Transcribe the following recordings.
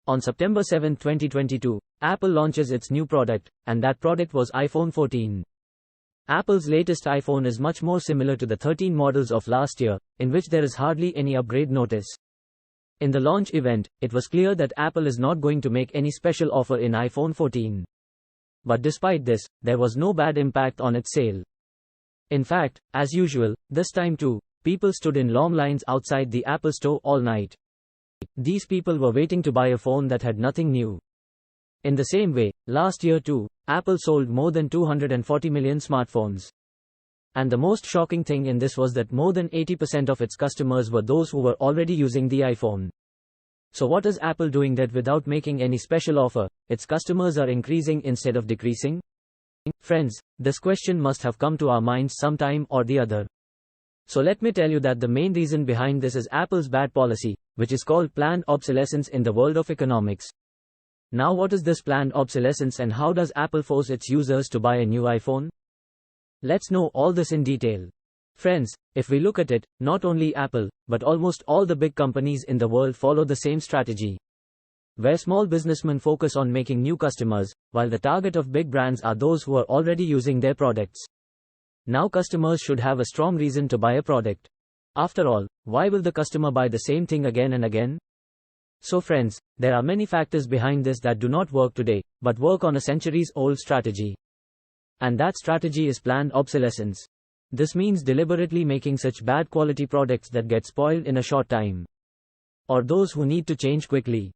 On September 7, 2022, Apple launches its new product, and that product was iPhone 14. Apple's latest iPhone is much more similar to the 13 models of last year, in which there is hardly any upgrade notice. In the launch event, it was clear that Apple is not going to make any special offer in iPhone 14. But despite this, there was no bad impact on its sale. In fact, as usual, this time too, people stood in long lines outside the Apple Store all night. These people were waiting to buy a phone that had nothing new. In the same way, last year too, Apple sold more than 240 million smartphones. And the most shocking thing in this was that more than 80% of its customers were those who were already using the iPhone. So what is Apple doing that without making any special offer, its customers are increasing instead of decreasing? Friends, this question must have come to our minds sometime or the other. So let me tell you that the main reason behind this is Apple's bad policy, which is called planned obsolescence in the world of economics. Now what is this planned obsolescence and how does Apple force its users to buy a new iPhone? Let's know all this in detail. Friends, if we look at it, not only Apple, but almost all the big companies in the world follow the same strategy. Where small businessmen focus on making new customers, while the target of big brands are those who are already using their products. Now customers should have a strong reason to buy a product. After all, why will the customer buy the same thing again and again? So friends, there are many factors behind this that do not work today, but work on a centuries-old strategy. And that strategy is planned obsolescence. This means deliberately making such bad quality products that get spoiled in a short time. Or those who need to change quickly.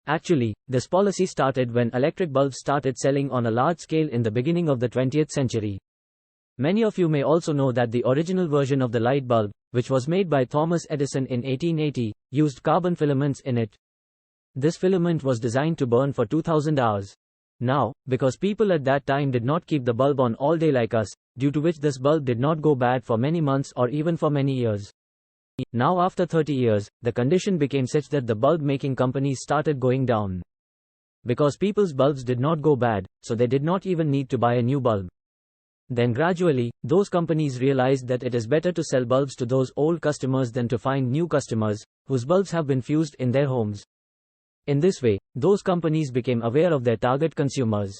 Actually, this policy started when electric bulbs started selling on a large scale in the beginning of the 20th century. Many of you may also know that the original version of the light bulb, which was made by Thomas Edison in 1880, used carbon filaments in it. This filament was designed to burn for 2000 hours. Now, because people at that time did not keep the bulb on all day like us, due to which this bulb did not go bad for many months or even for many years. Now after 30 years, the condition became such that the bulb making companies started going down. Because people's bulbs did not go bad, so they did not even need to buy a new bulb. Then gradually, those companies realized that it is better to sell bulbs to those old customers than to find new customers, whose bulbs have been fused in their homes. In this way, those companies became aware of their target consumers.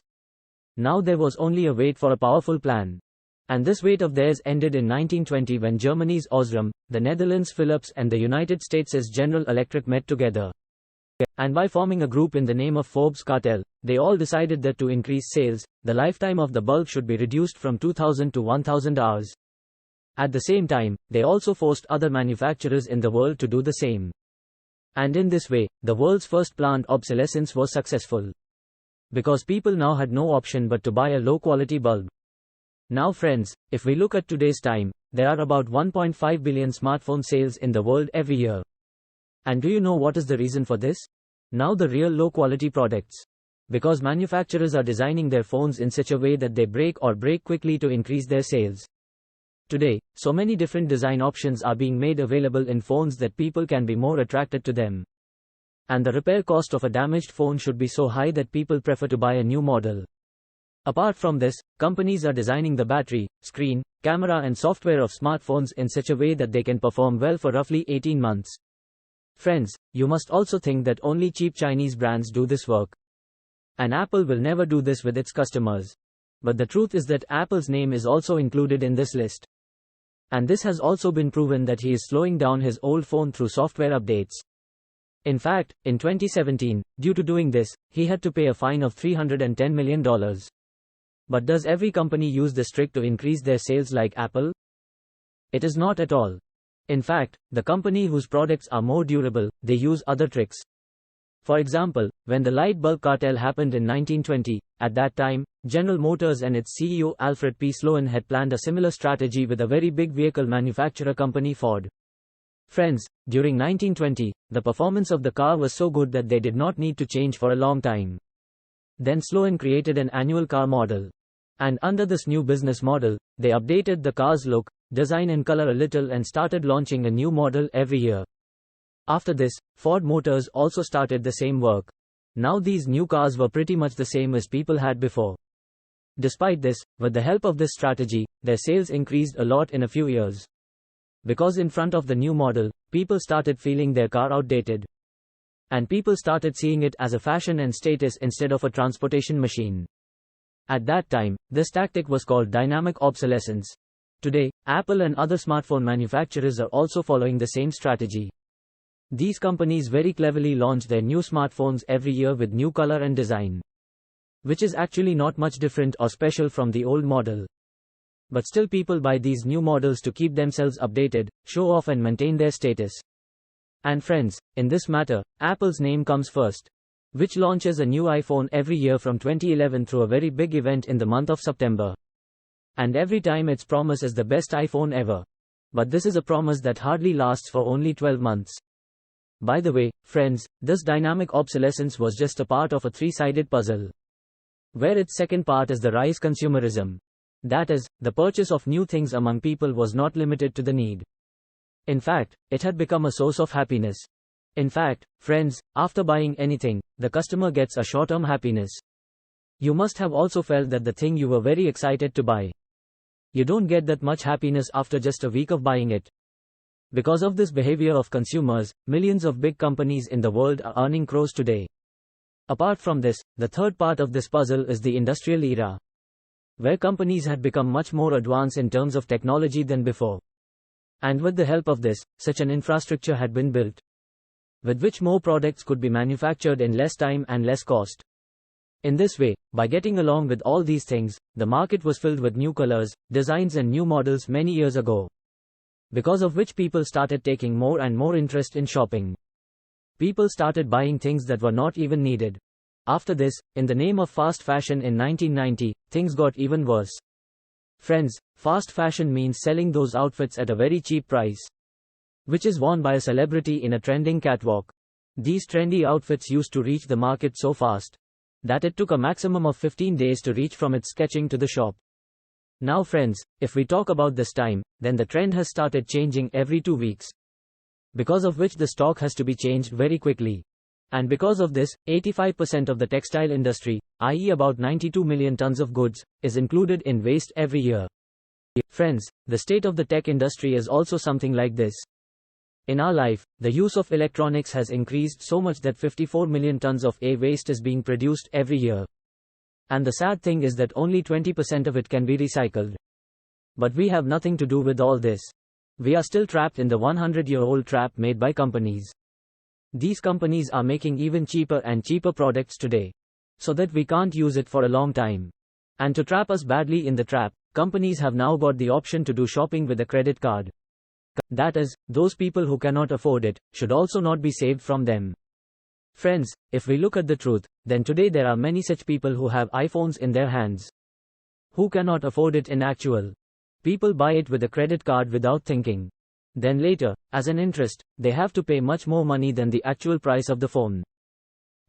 Now there was only a wait for a powerful plan. And this wait of theirs ended in 1920 when Germany's Osram, the Netherlands' Philips and the United States' General Electric met together. And by forming a group in the name of Forbes Cartel, they all decided that to increase sales, the lifetime of the bulb should be reduced from 2000 to 1000 hours. At the same time, they also forced other manufacturers in the world to do the same. And in this way, the world's first planned obsolescence was successful. Because people now had no option but to buy a low-quality bulb. Now friends, if we look at today's time, there are about 1.5 billion smartphone sales in the world every year. And do you know what is the reason for this? Now the real low-quality products. Because manufacturers are designing their phones in such a way that they break quickly to increase their sales. Today, so many different design options are being made available in phones that people can be more attracted to them. And the repair cost of a damaged phone should be so high that people prefer to buy a new model. Apart from this, companies are designing the battery, screen, camera and software of smartphones in such a way that they can perform well for roughly 18 months. Friends, you must also think that only cheap Chinese brands do this work. And Apple will never do this with its customers. But the truth is that Apple's name is also included in this list. And this has also been proven that he is slowing down his old phone through software updates. In fact, in 2017, due to doing this, he had to pay a fine of $310 million. But does every company use this trick to increase their sales like Apple? It is not at all. In fact, the company whose products are more durable, they use other tricks. For example, when the light bulb cartel happened in 1920, at that time, General Motors and its CEO Alfred P. Sloan had planned a similar strategy with a very big vehicle manufacturer company Ford. Friends, during 1920, the performance of the car was so good that they did not need to change for a long time. Then Sloan created an annual car model. And under this new business model, they updated the car's look, design and color a little and started launching a new model every year. After this, Ford Motors also started the same work. Now these new cars were pretty much the same as people had before. Despite this, with the help of this strategy, their sales increased a lot in a few years. Because in front of the new model, people started feeling their car outdated. And people started seeing it as a fashion and status instead of a transportation machine. At that time, this tactic was called dynamic obsolescence. Today, Apple and other smartphone manufacturers are also following the same strategy. These companies very cleverly launch their new smartphones every year with new color and design, which is actually not much different or special from the old model. But still people buy these new models to keep themselves updated, show off and maintain their status. And friends, in this matter, Apple's name comes first, which launches a new iPhone every year from 2011 through a very big event in the month of September. And every time its promise is the best iPhone ever. But this is a promise that hardly lasts for only 12 months. By the way, friends, this dynamic obsolescence was just a part of a three-sided puzzle, where its second part is the rise consumerism. That is, the purchase of new things among people was not limited to the need. In fact, it had become a source of happiness. In fact, friends, after buying anything, the customer gets a short-term happiness. You must have also felt that the thing you were very excited to buy, you don't get that much happiness after just a week of buying it. Because of this behavior of consumers, millions of big companies in the world are earning crores today. Apart from this, the third part of this puzzle is the industrial era, where companies had become much more advanced in terms of technology than before. And with the help of this, such an infrastructure had been built, with which more products could be manufactured in less time and less cost. In this way, by getting along with all these things, the market was filled with new colors, designs and new models many years ago, because of which people started taking more and more interest in shopping. People started buying things that were not even needed. After this, in the name of fast fashion in 1990, things got even worse. Friends, fast fashion means selling those outfits at a very cheap price, which is worn by a celebrity in a trending catwalk. These trendy outfits used to reach the market so fast that it took a maximum of 15 days to reach from its sketching to the shop. Now friends, if we talk about this time, then the trend has started changing every 2 weeks, because of which the stock has to be changed very quickly. And because of this, 85% of the textile industry, i.e. about 92 million tons of goods, is included in waste every year. Friends, the state of the tech industry is also something like this. In our life, the use of electronics has increased so much that 54 million tons of waste is being produced every year. And the sad thing is that only 20% of it can be recycled. But we have nothing to do with all this. We are still trapped in the 100-year-old trap made by companies. These companies are making even cheaper and cheaper products today, so that we can't use it for a long time. And to trap us badly in the trap, companies have now got the option to do shopping with a credit card. That is, those people who cannot afford it, should also not be saved from them. Friends, if we look at the truth, then today there are many such people who have iPhones in their hands, who cannot afford it in actual. People buy it with a credit card without thinking. Then later, as an interest, they have to pay much more money than the actual price of the phone.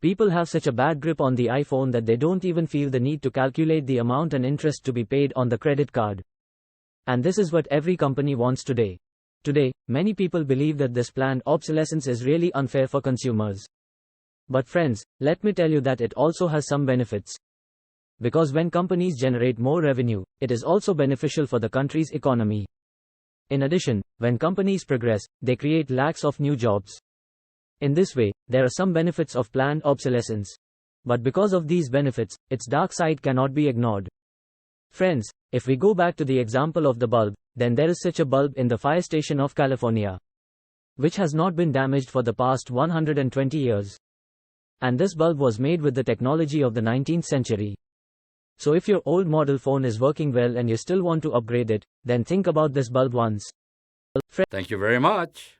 People have such a bad grip on the iPhone that they don't even feel the need to calculate the amount and interest to be paid on the credit card. And this is what every company wants today. Today, many people believe that this planned obsolescence is really unfair for consumers. But friends, let me tell you that it also has some benefits. Because when companies generate more revenue, it is also beneficial for the country's economy. In addition, when companies progress, they create lakhs of new jobs. In this way, there are some benefits of planned obsolescence. But because of these benefits, its dark side cannot be ignored. Friends, if we go back to the example of the bulb, then there is such a bulb in the fire station of California, which has not been damaged for the past 120 years. And this bulb was made with the technology of the 19th century. So if your old model phone is working well and you still want to upgrade it, then think about this bulb once. Thank you very much.